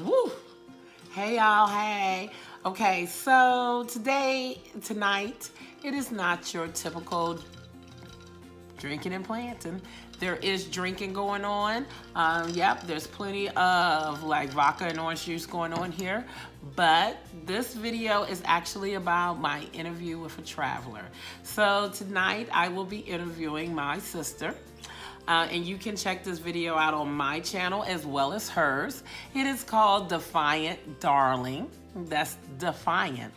Woo! Hey y'all, hey. Okay, so tonight, it is not your typical drinking and planting. There is drinking going on. Yep, there's plenty of like vodka and orange juice going on here. But this video is actually about my interview with a traveler. So tonight I will be interviewing my sister. And you can check this video out on my channel as well as hers. It is called Defiant Darling. That's Defiant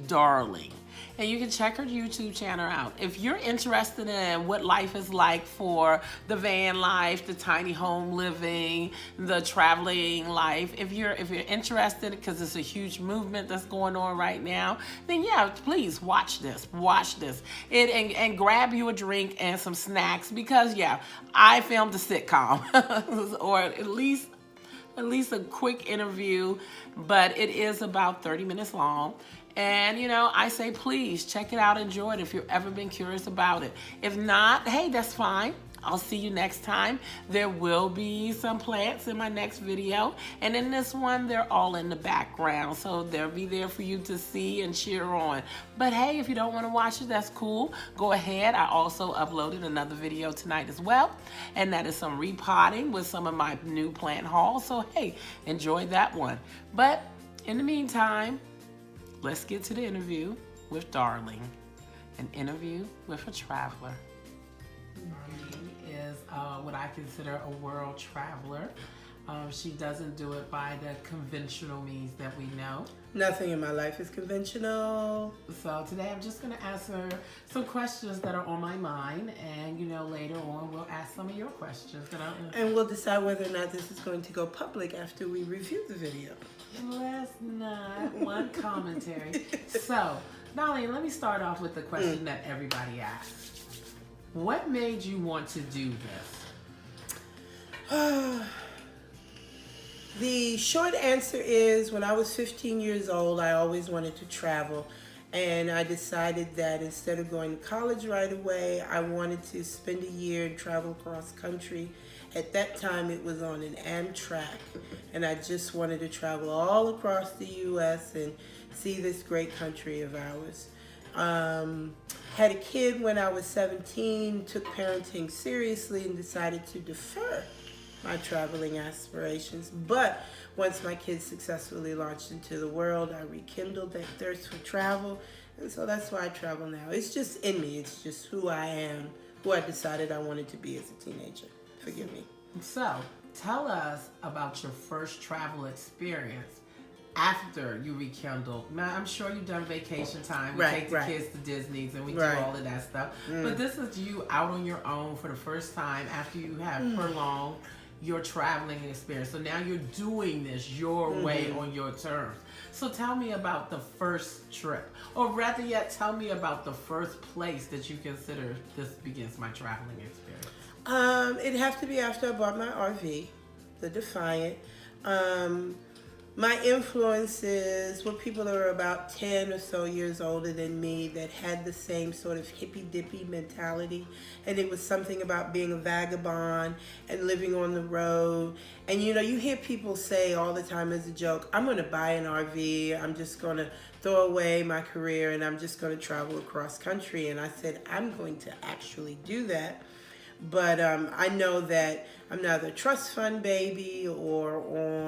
Darling. And you can check her YouTube channel out. If you're interested in what life is like for the van life, the tiny home living, the traveling life, if you're interested, because it's a huge movement that's going on right now, then yeah, please watch this. Watch this. And grab you a drink and some snacks, because yeah, I filmed a sitcom or at least a quick interview, but it is about 30 minutes long. And, I say, please check it out, enjoy it if you've ever been curious about it. If not, hey, that's fine. I'll see you next time. There will be some plants in my next video. And in this one, they're all in the background. So they'll be there for you to see and cheer on. But hey, if you don't want to watch it, that's cool. Go ahead. I also uploaded another video tonight as well. And that is some repotting with some of my new plant hauls. So hey, enjoy that one. But in the meantime, let's get to the interview with Darling, an interview with a traveler. Darling is what I consider a world traveler. She doesn't do it by the conventional means that we know. Nothing in my life is conventional. So today I'm just going to ask her some questions that are on my mind, and later on we'll ask some of your questions. And we'll decide whether or not this is going to go public after we review the video. Let's not. One commentary. So, Darling, let me start off with the question that everybody asks. What made you want to do this? The short answer is, when I was 15 years old, I always wanted to travel. And I decided that instead of going to college right away, I wanted to spend a year and travel across country. At that time, it was on an Amtrak, and I just wanted to travel all across the U.S. and see this great country of ours. Had a kid when I was 17, took parenting seriously, and decided to defer my traveling aspirations. But once my kids successfully launched into the world, I rekindled that thirst for travel, and so that's why I travel now. It's just in me. It's just who I am, who I decided I wanted to be as a teenager. Forgive me. So, tell us about your first travel experience after you rekindled. Now, I'm sure you've done vacation time. We take the kids to Disney's and we do all of that stuff. But this is you out on your own for the first time after you have prolonged your traveling experience. So now you're doing this your way, on your terms. So tell me about the first trip, or rather yet, tell me about the first place that you consider this begins my traveling experience. It'd have to be after I bought my RV, the Defiant. My influences were people that were about 10 or so years older than me that had the same sort of hippy-dippy mentality. And it was something about being a vagabond and living on the road. And you hear people say all the time as a joke, I'm going to buy an RV, I'm just going to throw away my career, and I'm just going to travel across country. And I said, I'm going to actually do that. But I know that I'm neither a trust fund baby or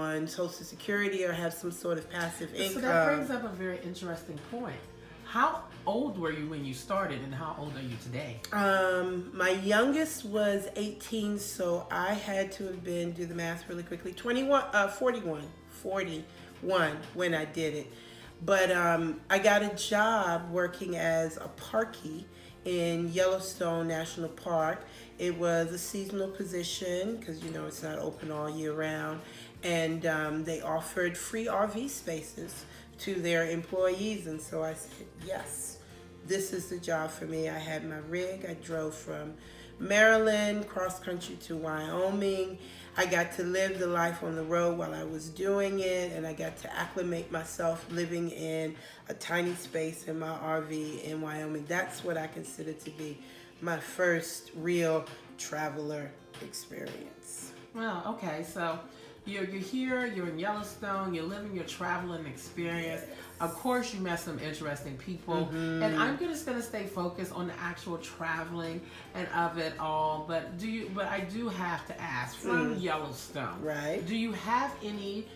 on Social Security or have some sort of passive income. So that brings up a very interesting point. How old were you when you started, and how old are you today? My youngest was 18, so I had to have been, do the math really quickly, 41 when I did it. But I got a job working as a parkie in Yellowstone National Park. It was a seasonal position because it's not open all year round, and they offered free RV spaces to their employees, and so I said, yes, this is the job for me. I had my rig. I drove from Maryland cross country to Wyoming. I got to live the life on the road while I was doing it, and I got to acclimate myself living in a tiny space in my RV in Wyoming. That's what I consider to be my first real traveler experience. Well, okay, so you're here, you're in Yellowstone, you're living your traveling experience. Yes. Of course, you met some interesting people, and I'm just gonna stay focused on the actual traveling and of it all. But I do have to ask, from Yellowstone, Right. do you have any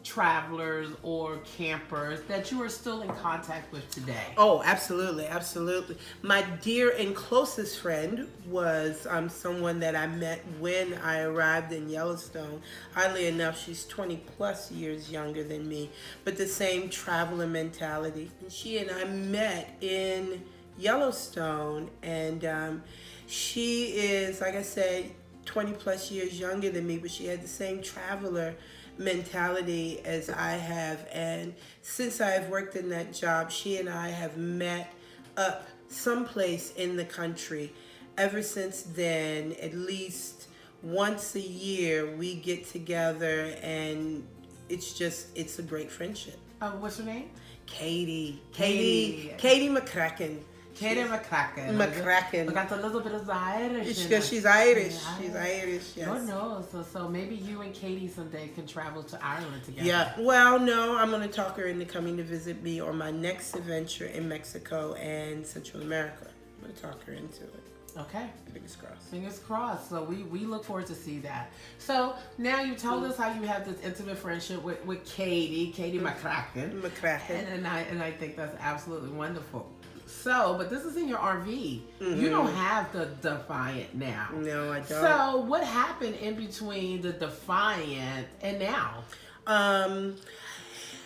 travelers or campers that you are still in contact with today? Oh, absolutely, absolutely. My dear and closest friend was someone that I met when I arrived in Yellowstone. Oddly enough, she's 20 plus years younger than me, but the same traveler mentality. And she and I met in Yellowstone, and she is, like I said, 20 plus years younger than me, but she had the same traveler mentality as I have. And since I've worked in that job, she and I have met up someplace in the country. Ever since then, at least once a year, we get together, and it's a great friendship. What's her name? Katie Katie. McCracken. Katie McCracken. McCracken. We got a little bit of the Irish. Because she's Irish. Yeah, She's Irish, yes. Lord knows. So maybe you and Katie someday can travel to Ireland together. Yeah. Well, no, I'm going to talk her into coming to visit me on my next adventure in Mexico and Central America. I'm going to talk her into it. Okay. Fingers crossed. Fingers crossed. So we look forward to see that. So now you told us how you have this intimate friendship with Katie McCracken. McCracken. And I think that's absolutely wonderful. So, but this is in your RV. You don't have the Defiant now. No, I don't. So, what happened in between the Defiant and now?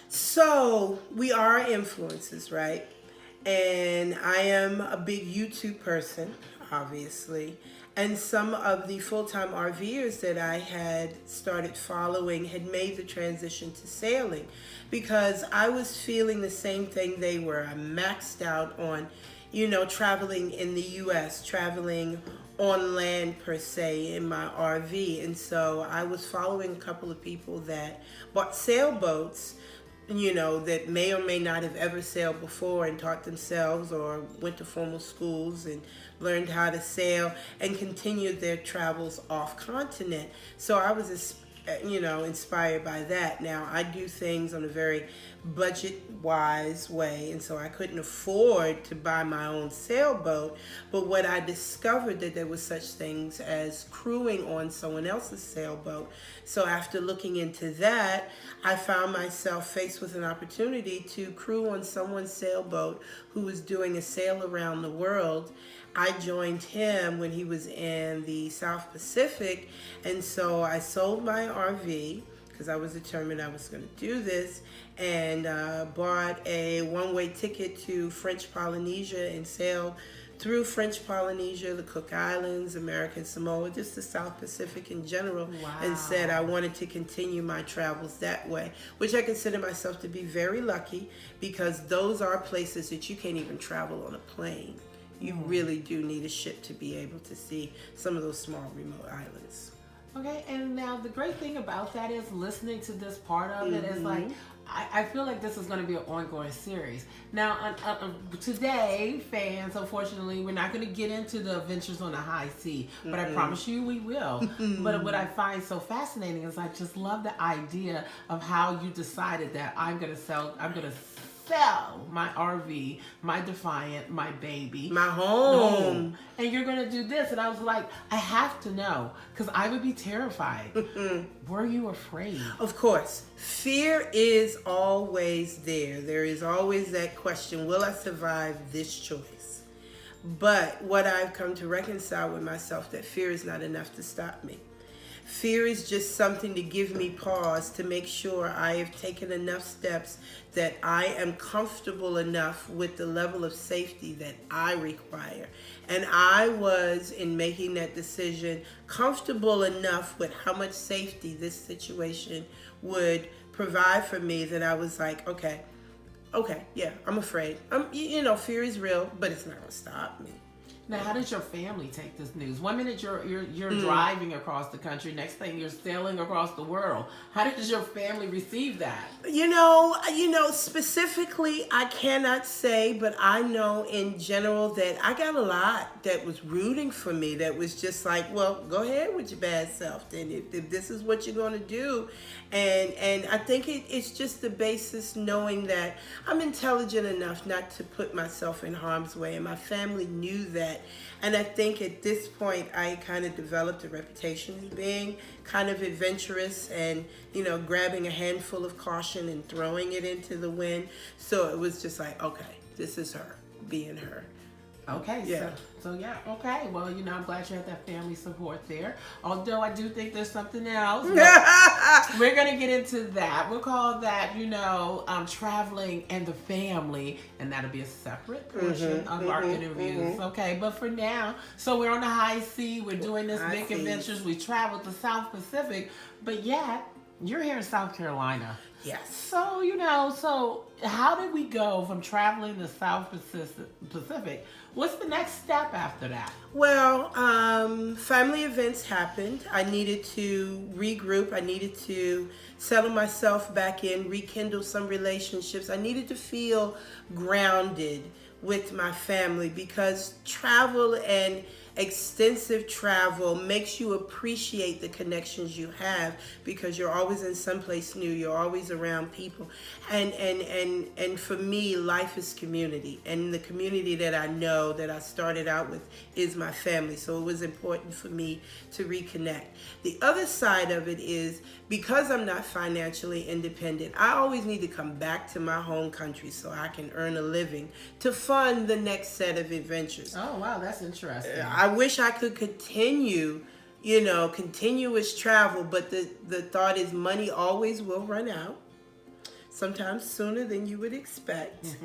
So we are influencers, right? And I am a big YouTube person, obviously. And some of the full-time RVers that I had started following had made the transition to sailing because I was feeling the same thing they were. I'm maxed out on, traveling in the U.S., traveling on land per se in my RV. And so I was following a couple of people that bought sailboats, that may or may not have ever sailed before and taught themselves or went to formal schools and learned how to sail and continued their travels off continent. So I was, inspired by that. Now, I do things on a very budget-wise way, and so I couldn't afford to buy my own sailboat. But what I discovered that there was such things as crewing on someone else's sailboat. So after looking into that, I found myself faced with an opportunity to crew on someone's sailboat who was doing a sail around the world. I joined him when he was in the South Pacific, and so I sold my RV because I was determined I was going to do this, and bought a one-way ticket to French Polynesia and sailed through French Polynesia, the Cook Islands, American Samoa, just the South Pacific in general. Wow. And said I wanted to continue my travels that way, which I consider myself to be very lucky because those are places that you can't even travel on a plane. You really do need a ship to be able to see some of those small remote islands. Okay, and now the great thing about that is listening to this part of it is like, I feel like this is going to be an ongoing series. Now, today, fans, unfortunately, we're not going to get into the adventures on the high sea, but I promise you we will. But what I find so fascinating is I just love the idea of how you decided that I'm going to sell my RV, my Defiant, my baby, My home. and you're gonna do this. And I was like, I have to know, because I would be terrified. Were you afraid? Of course. Fear is always there. There is always that question, will I survive this choice? But what I've come to reconcile with myself, that fear is not enough to stop me. Fear is just something to give me pause to make sure I have taken enough steps that I am comfortable enough with the level of safety that I require. And I was, in making that decision, comfortable enough with how much safety this situation would provide for me that I was like, okay, yeah, I'm afraid. Fear is real, but it's not going to stop me. Now, how does your family take this news? One minute you're driving across the country, next thing you're sailing across the world. How does your family receive that? Specifically, I cannot say, but I know in general that I got a lot that was rooting for me. That was just like, well, go ahead with your bad self. Then, if this is what you're going to do, and I think it's just the basis knowing that I'm intelligent enough not to put myself in harm's way, and my family knew that. And I think at this point, I kind of developed a reputation as being kind of adventurous and, grabbing a handful of caution and throwing it into the wind. So it was just like, okay, this is her being her. Okay, Yeah. So yeah, okay. Well, I'm glad you have that family support there. Although I do think there's something else. We're going to get into that. We'll call that, traveling and the family, and that'll be a separate portion of our interviews. Okay, but for now, so we're on the high sea. We're doing this High big seas. adventures. We traveled the South Pacific, but yet you're here in South Carolina. Yes. So, so how did we go from traveling the South Pacific? What's the next step after that? Well, family events happened. I needed to regroup. I needed to settle myself back in, rekindle some relationships. I needed to feel grounded with my family because travel and extensive travel makes you appreciate the connections you have because you're always in someplace new, you're always around people, and for me, life is community, and the community that I know that I started out with is my family. So it was important for me to reconnect. The other side of it is because I'm not financially independent, I always need to come back to my home country so I can earn a living to fund the next set of adventures. Oh, wow, that's interesting. I wish I could continue, continuous travel, but the thought is money always will run out. Sometimes sooner than you would expect.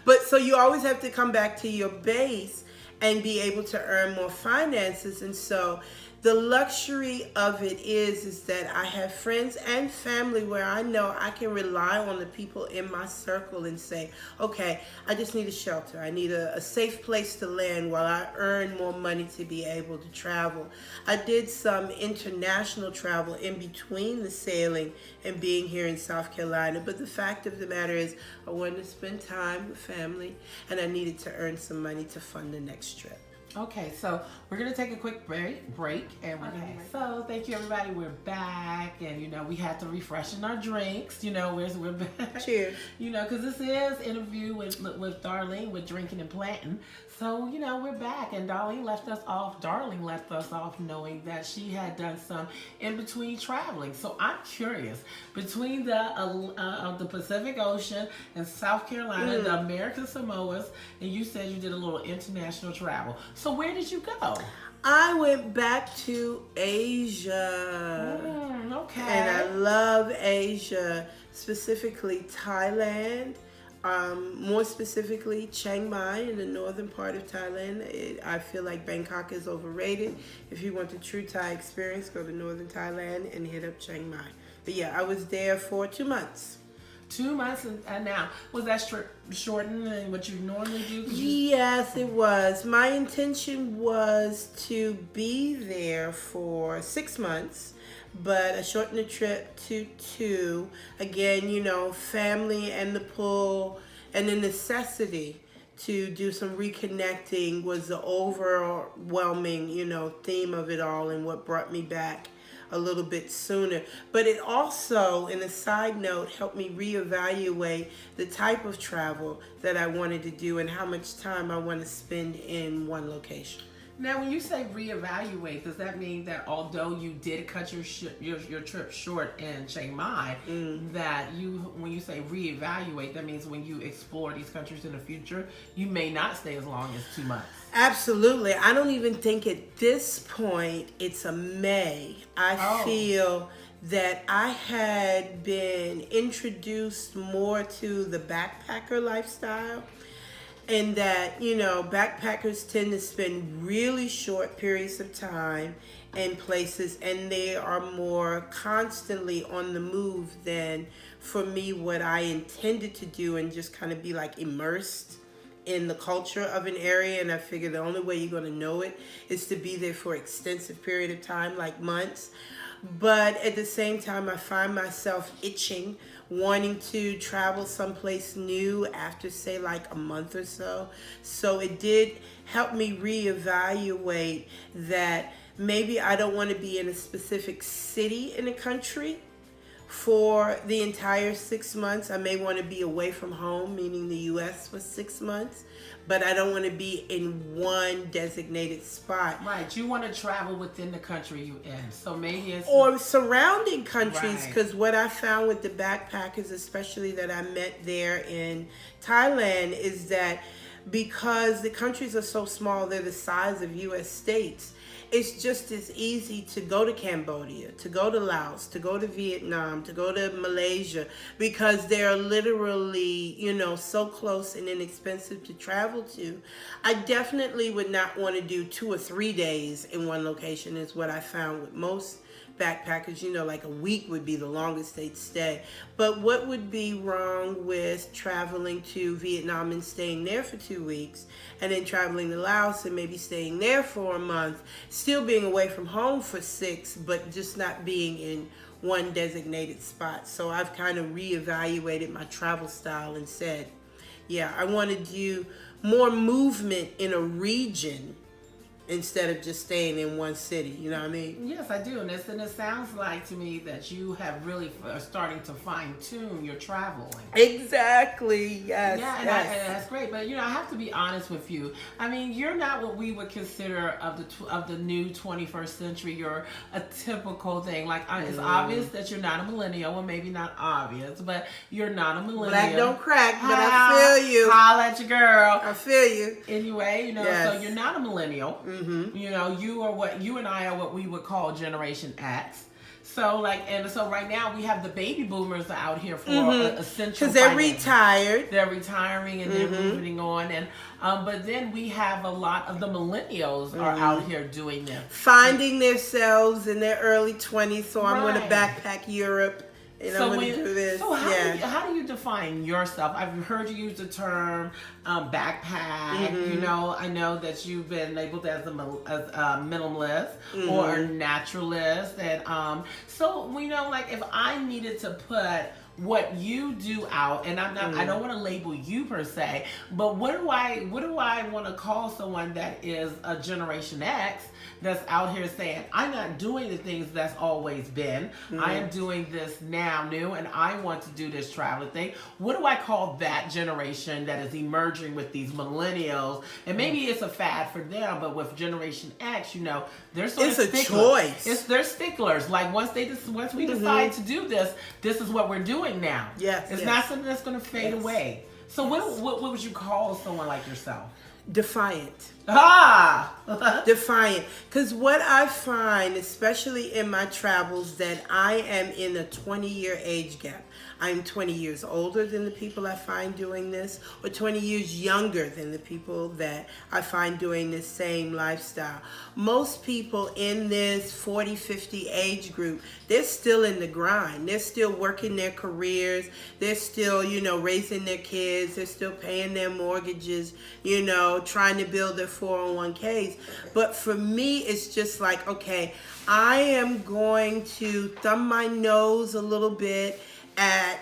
But so you always have to come back to your base and be able to earn more finances. And so the luxury of it is that I have friends and family where I know I can rely on the people in my circle and say, okay, I just need a shelter. I need a safe place to land while I earn more money to be able to travel. I did some international travel in between the sailing and being here in South Carolina. But the fact of the matter is I wanted to spend time with family and I needed to earn some money to fund the next trip. Okay, so we're gonna take a quick break, and so thank you everybody. We're back, and we had to refreshen our drinks. We're back. Cheers. Because this is interview with Darlene with Drinking and Planting. So we're back, and Darlene left us off knowing that she had done some in between traveling. So I'm curious, between the Pacific Ocean and South Carolina, the American Samoas, and you said you did a little international travel. So where did you go? I went back to Asia. Okay. And I love Asia, specifically Thailand, more specifically Chiang Mai in the northern part of Thailand. I feel like Bangkok is overrated. If you want the true Thai experience, go to northern Thailand and hit up Chiang Mai. But yeah, I was there for 2 months. 2 months, and now, was that shortened than what you normally do? Yes, it was. My intention was to be there for 6 months, but I shortened the trip to 2. Again, family and the pull and the necessity to do some reconnecting was the overwhelming, theme of it all and what brought me back a little bit sooner. But it also, in a side note, helped me reevaluate the type of travel that I wanted to do and how much time I want to spend in one location. Now, when you say reevaluate, does that mean that although you did cut your trip short in Chiang Mai, that when you say reevaluate, that means when you explore these countries in the future, you may not stay as long as 2 months? Absolutely. I don't even think at this point it's a may. I feel that I had been introduced more to the backpacker lifestyle. And that, backpackers tend to spend really short periods of time in places and they are more constantly on the move than for me what I intended to do and just kind of be like immersed in the culture of an area, and I figure the only way you're going to know it is to be there for an extensive period of time, like months. But at the same time, I find myself itching, wanting to travel someplace new after, say, like a month or so. So it did help me reevaluate that maybe I don't want to be in a specific city in a country for the entire 6 months. I may want to be away from home, meaning the U.S. for 6 months, but I don't want to be in one designated spot. Right. You want to travel within the country you're in. So maybe it's... Or surrounding countries, Right. because what I found with the backpackers, especially that I met there in Thailand, is that because the countries are so small, they're the size of U.S. states, it's just as easy to go to Cambodia, to go to Laos, to go to Vietnam, to go to Malaysia, because they're literally, so close and inexpensive to travel to. I definitely would not want to do 2 or 3 days in one location, is what I found with most backpackers. Like a week would be the longest they'd stay. But what would be wrong with traveling to Vietnam and staying there for 2 weeks, and then traveling to Laos and maybe staying there for a month, still being away from home for 6, but just not being in one designated spot? So I've kind of reevaluated my travel style and said, yeah, I want to do more movement in a region instead of just staying in one city. You know what I mean? Yes, I do. And it sounds like to me that you have really are starting to fine tune your traveling. Exactly. Yes. Yeah, and that's great. But I have to be honest with you. I mean, you're not what we would consider of the new 21st century. You're a typical thing. Like it's obvious that you're not a millennial. Well, maybe not obvious, but you're not a millennial. Black don't crack, but I feel you. Holla at your girl. I feel you. Anyway, Yes. so you're not a millennial. Mm-hmm. You and I are what we would call Generation X. So so right now we have the baby boomers out here for essential. Because they're financing. retired. They're retiring and they're moving on, and but then we have a lot of the millennials are out here doing this, Finding themselves in their early 20s. So I'm going to Right. backpack Europe. And I'm going to do this. So how do you define yourself? I've heard you use the term backpack. I know that you've been labeled as a minimalist or a naturalist, and so if I needed to put what you do out, and I don't want to label you per se, but what do I want to call someone that is a Generation X that's out here saying, I'm not doing the things that's always been. I am doing this now new, and I want to do this traveling thing. What do I call that generation that is emerging with these millennials? And maybe it's a fad for them, but with Generation X, they're sort of It's a sticklers. choice. They're sticklers. Like once we decide to do this is what we're doing now. Yes, It's yes. not something that's going to fade Yes. away. So what would you call someone like yourself? Defiant. Ah! Defiant. Because what I find, especially in my travels, that I am in a 20-year age gap. I'm 20 years older than the people I find doing this, or 20 years younger than the people that I find doing this same lifestyle. Most people in this 40, 50 age group, they're still in the grind. They're still working their careers. They're still, raising their kids. They're still paying their mortgages, trying to build their 401ks. But for me, it's just like, okay, I am going to thumb my nose a little bit at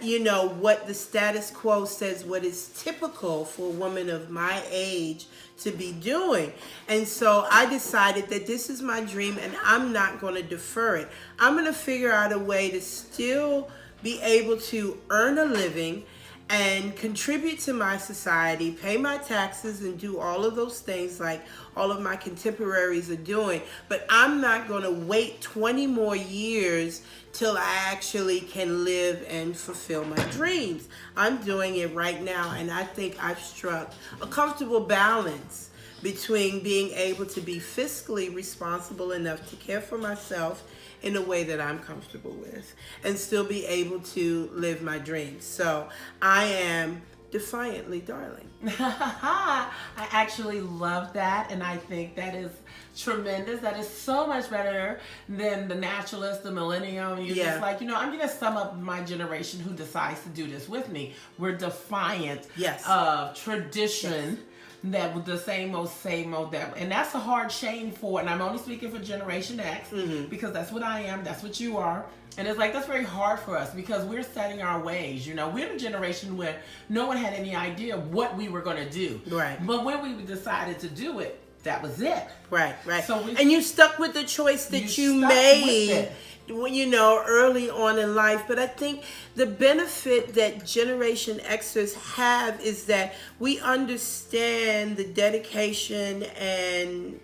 what the status quo says, what is typical for a woman of my age to be doing. And so I decided that this is my dream and I'm not going to defer it. I'm going to figure out a way to still be able to earn a living and contribute to my society, pay my taxes, and do all of those things like all of my contemporaries are doing. But I'm not going to wait 20 more years till I actually can live and fulfill my dreams. I'm doing it right now, and I think I've struck a comfortable balance between being able to be fiscally responsible enough to care for myself in a way that I'm comfortable with and still be able to live my dreams. So I am defiantly darling. I actually love that, and I think that is tremendous. That is so much better than the naturalist, the millennial. You're just like, I'm going to sum up my generation who decides to do this with me. We're defiant Yes. of tradition. Yes. that was the same old that, and that's a hard shame for. And I'm only speaking for Generation X because that's what I am. That's what you are. And it's like that's very hard for us because we're setting our ways. You know, we're the generation where no one had any idea what we were going to do. Right. But when we decided to do it, that was it. Right. So and you stuck with the choice that you made, you know, early on in life. But I think the benefit that Generation Xers have is that we understand the dedication and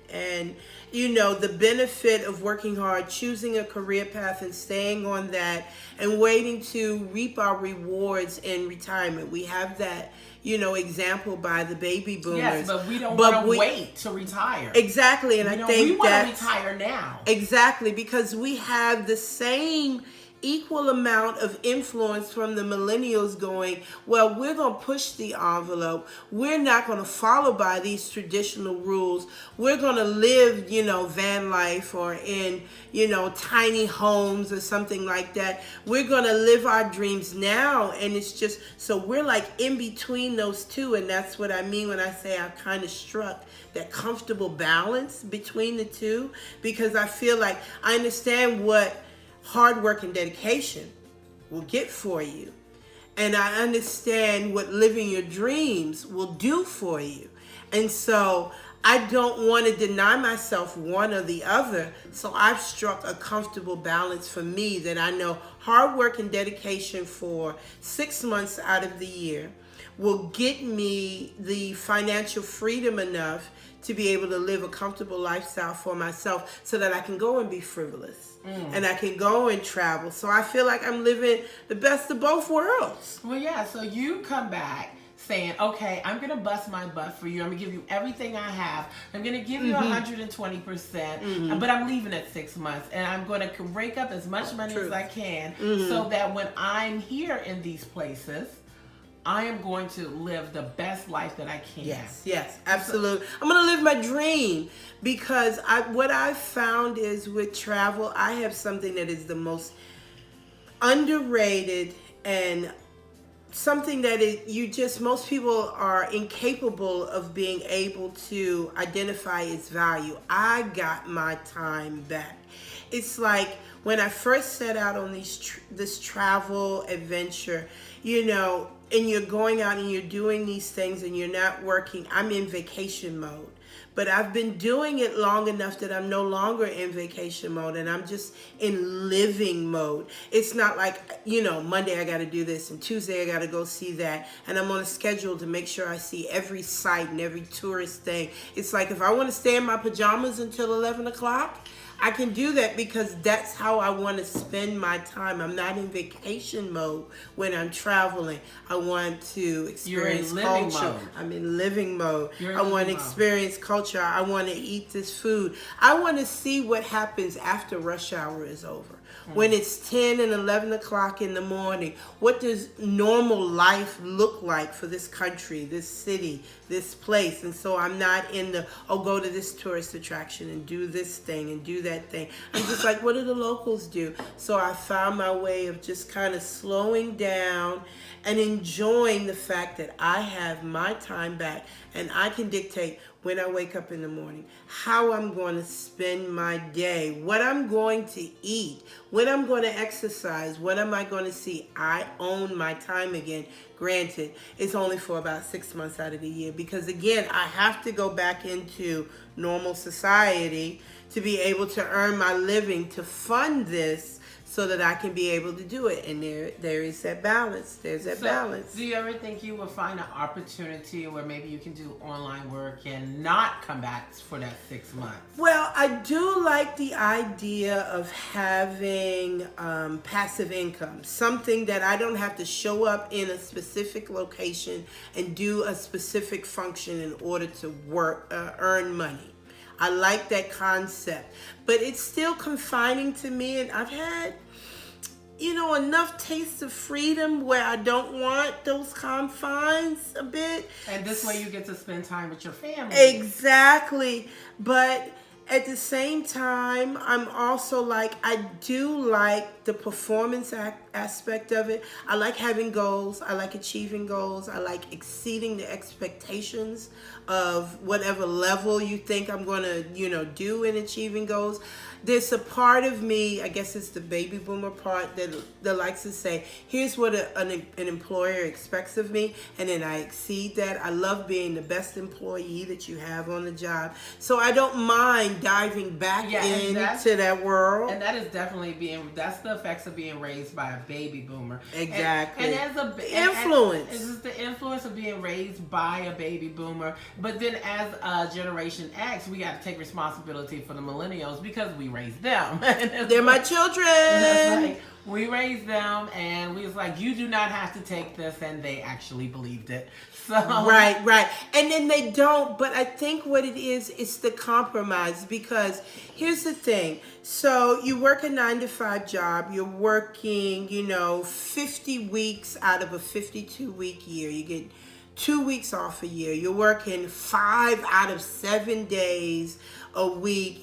you know, the benefit of working hard, choosing a career path and staying on that and waiting to reap our rewards in retirement. We have that, you know, example by the baby boomers. Yes, but we don't want to wait to retire. Exactly, and I think we want to retire now. Exactly, because we have the same equal amount of influence from the millennials going, well, we're going to push the envelope. We're not going to follow by these traditional rules. We're going to live, you know, van life or in, you know, tiny homes or something like that. We're going to live our dreams now. And it's just, so we're like in between those two. And that's what I mean when I say I kind of struck that comfortable balance between the two, because I feel like I understand what hard work and dedication will get for you. And I understand what living your dreams will do for you. And so I don't want to deny myself one or the other. So I've struck a comfortable balance for me that I know hard work and dedication for 6 months out of the year will get me the financial freedom enough to be able to live a comfortable lifestyle for myself so that I can go and be frivolous and I can go and travel. So I feel like I'm living the best of both worlds. Well, yeah, so you come back saying, okay, I'm going to bust my butt for you. I'm going to give you everything I have. I'm going to give you 120%, but I'm leaving at 6 months. And I'm going to rake up as much money as I can so that when I'm here in these places, I am going to live the best life that I can. Yes, absolutely. I'm going to live my dream because what I've found is with travel, I have something that is the most underrated and something that most people are incapable of being able to identify its value. I got my time back. It's like when I first set out on this travel adventure, you know, and you're going out and you're doing these things and you're not working, I'm in vacation mode. But I've been doing it long enough that I'm no longer in vacation mode and I'm just in living mode. It's not like, you know, Monday I got to do this and Tuesday I got to go see that. And I'm on a schedule to make sure I see every site and every tourist thing. It's like if I want to stay in my pajamas until 11 o'clock, I can do that because that's how I want to spend my time. I'm not in vacation mode when I'm traveling. I want to experience culture. I'm in living mode. I want to experience culture. I want to eat this food. I want to see what happens after rush hour is over. When it's 10 and 11 o'clock in the morning, what does normal life look like for this country, this city, this place? And so I'm not in the, go to this tourist attraction and do this thing and do that thing. I'm just like, what do the locals do? So I found my way of just kind of slowing down and enjoying the fact that I have my time back and I can dictate when I wake up in the morning, how I'm going to spend my day, what I'm going to eat, when I'm going to exercise, what am I going to see. I own my time again. Granted, it's only for about 6 months out of the year because, again, I have to go back into normal society to be able to earn my living to fund this so that I can be able to do it. And there is that balance. There's that balance. Do you ever think you will find an opportunity where maybe you can do online work and not come back for that 6 months? Well, I do like the idea of having passive income, something that I don't have to show up in a specific location and do a specific function in order to earn money. I like that concept, but it's still confining to me, and I've had, you know, enough taste of freedom where I don't want those confines a bit. And this way you get to spend time with your family. Exactly. But at the same time, I'm also like, I do like the performance aspect of it. I like having goals. I like achieving goals. I like exceeding the expectations of whatever level you think I'm going to, do in achieving goals. There's a part of me, I guess it's the baby boomer part, that likes to say, here's what an employer expects of me, and then I exceed that. I love being the best employee that you have on the job. So I don't mind diving back into that world. And that is definitely that's the effects of being raised by a baby boomer. Exactly. And as a influence. This is the influence of being raised by a baby boomer. But then as a Generation X, we got to take responsibility for the millennials because we raised them. They're my children. That's right. We raised them, and we was like, you do not have to take this, and they actually believed it. So Right. And then they don't, but I think what it is the compromise, because here's the thing. So you work a 9-to-5 job, you're working, 50 weeks out of a 52-week year. You get 2 weeks off a year. You're working 5 out of 7 days a week,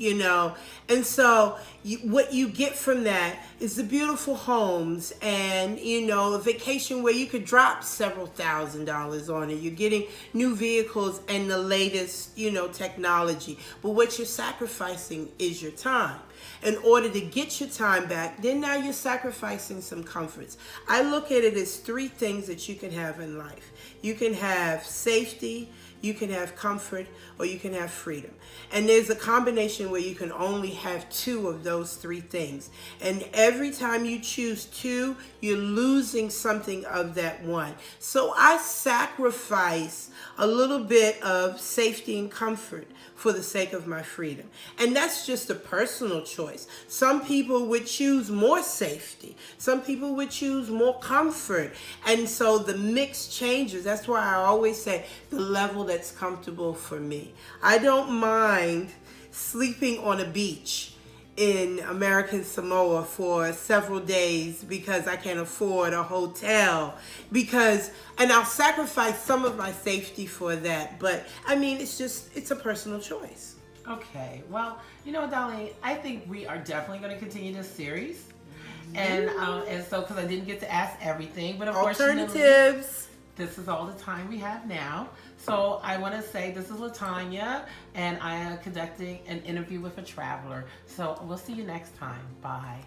And so what you get from that is the beautiful homes and, a vacation where you could drop several $1,000s on it. You're getting new vehicles and the latest, technology. But what you're sacrificing is your time. In order to get your time back, then now you're sacrificing some comforts. I look at it as 3 things that you can have in life. You can have safety, you can have comfort, or you can have freedom. And there's a combination where you can only have 2 of those 3 things. And every time you choose 2, you're losing something of that one. So I sacrifice a little bit of safety and comfort for the sake of my freedom. And that's just a personal choice. Some people would choose more safety. Some people would choose more comfort. And so the mix changes. That's why I always say the level that's comfortable for me. I don't mind sleeping on a beach in American Samoa for several days because I can't afford a hotel, and I'll sacrifice some of my safety for that. But I mean, it's a personal choice. Okay, well, Darlene, I think we are definitely going to continue this series, and so because I didn't get to ask everything, but alternatives. This is all the time we have now. So I want to say this is LaTanya, and I am conducting an interview with a traveler. So we'll see you next time. Bye.